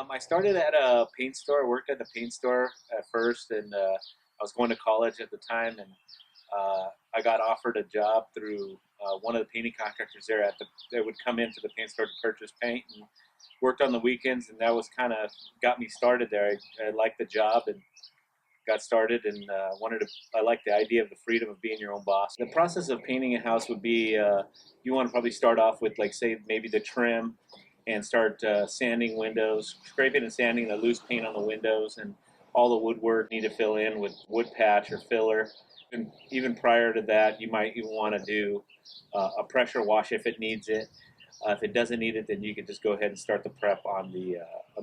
I started at a paint store. I worked at the paint store at first, and I was going to college at the time, and I got offered a job through one of the painting contractors there. They would come into the paint store to purchase paint, and worked on the weekends, and that was kind of got me started there. I liked the job and got started, and I liked the idea of the freedom of being your own boss. The process of painting a house would be you want to probably start off with, like, say, maybe the trim, and start sanding windows, scraping and sanding the loose paint on the windows, and all the woodwork need to fill in with wood patch or filler. And even prior to that, you might even want to do a pressure wash if it needs it. If it doesn't need it, then you can just go ahead and start the prep on the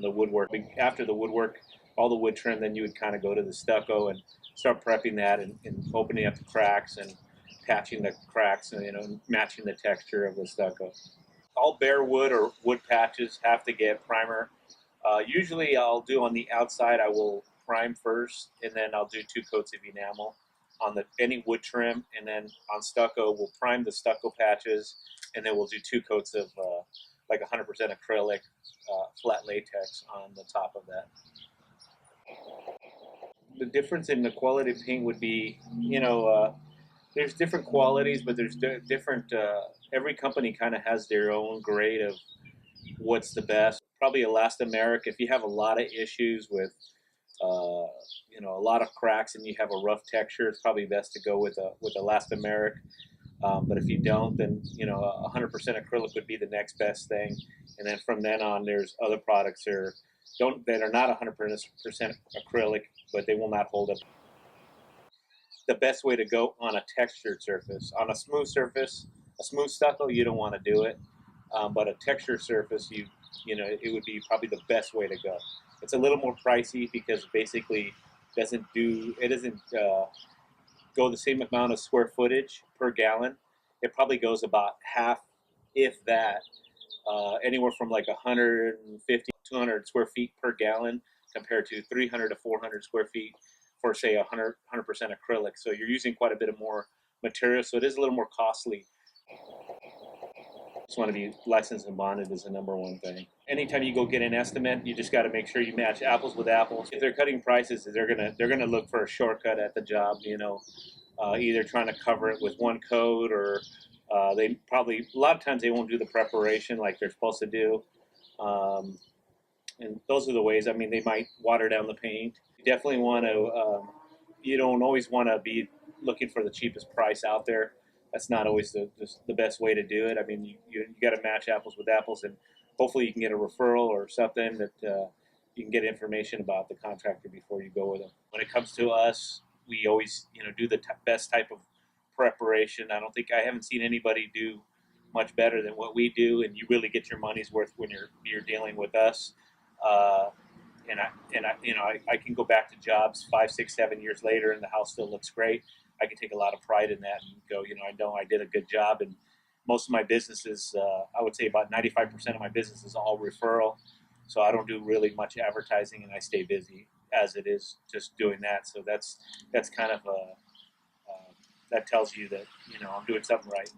woodwork. After the woodwork, all the wood trim, then you would kind of go to the stucco and start prepping that, and opening up the cracks and patching the cracks, and matching the texture of the stucco. All bare wood or wood patches have to get primer. Usually I'll do on the outside, I will prime first, and then I'll do 2 coats of enamel on any wood trim, and then on stucco we'll prime the stucco patches, and then we'll do 2 coats of like 100% acrylic flat latex on the top of that. The difference in the quality of paint would be, there's different qualities, but there's different. Every company kind of has their own grade of what's the best. Probably elastomeric. If you have a lot of issues with, a lot of cracks and you have a rough texture, it's probably best to go with elastomeric. But if you don't, then 100% acrylic would be the next best thing. And then from then on, there's other products that are not 100% acrylic, but they will not hold up. The best way to go on a textured surface. On a smooth surface, a smooth stucco, you don't want to do it. But a textured surface, it would be probably the best way to go. It's a little more pricey because basically it doesn't go the same amount of square footage per gallon. It probably goes about half, if that, anywhere from like 150, 200 square feet per gallon compared to 300 to 400 square feet for, say, 100% acrylic. So you're using quite a bit of more material, so it is a little more costly. Just want to be licensed and bonded is the number one thing. Anytime you go get an estimate, you just got to make sure you match apples with apples. If they're cutting prices, they're gonna look for a shortcut at the job. Either trying to cover it with one coat, or they probably, a lot of times they won't do the preparation like they're supposed to do. And those are the ways. I mean, they might water down the paint. You definitely want to. You don't always want to be looking for the cheapest price out there. That's not always the best way to do it. I mean, you got to match apples with apples, and hopefully you can get a referral or something that you can get information about the contractor before you go with them. When it comes to us, we always do the best type of preparation. I haven't seen anybody do much better than what we do, and you really get your money's worth when you're dealing with us. I can go back to jobs 5, 6, 7 years later, and the house still looks great. I can take a lot of pride in that and go, I know I did a good job. And most of my businesses, I would say about 95% of my business is all referral. So I don't do really much advertising, and I stay busy as it is just doing that. So that's kind of that tells you that I'm doing something right.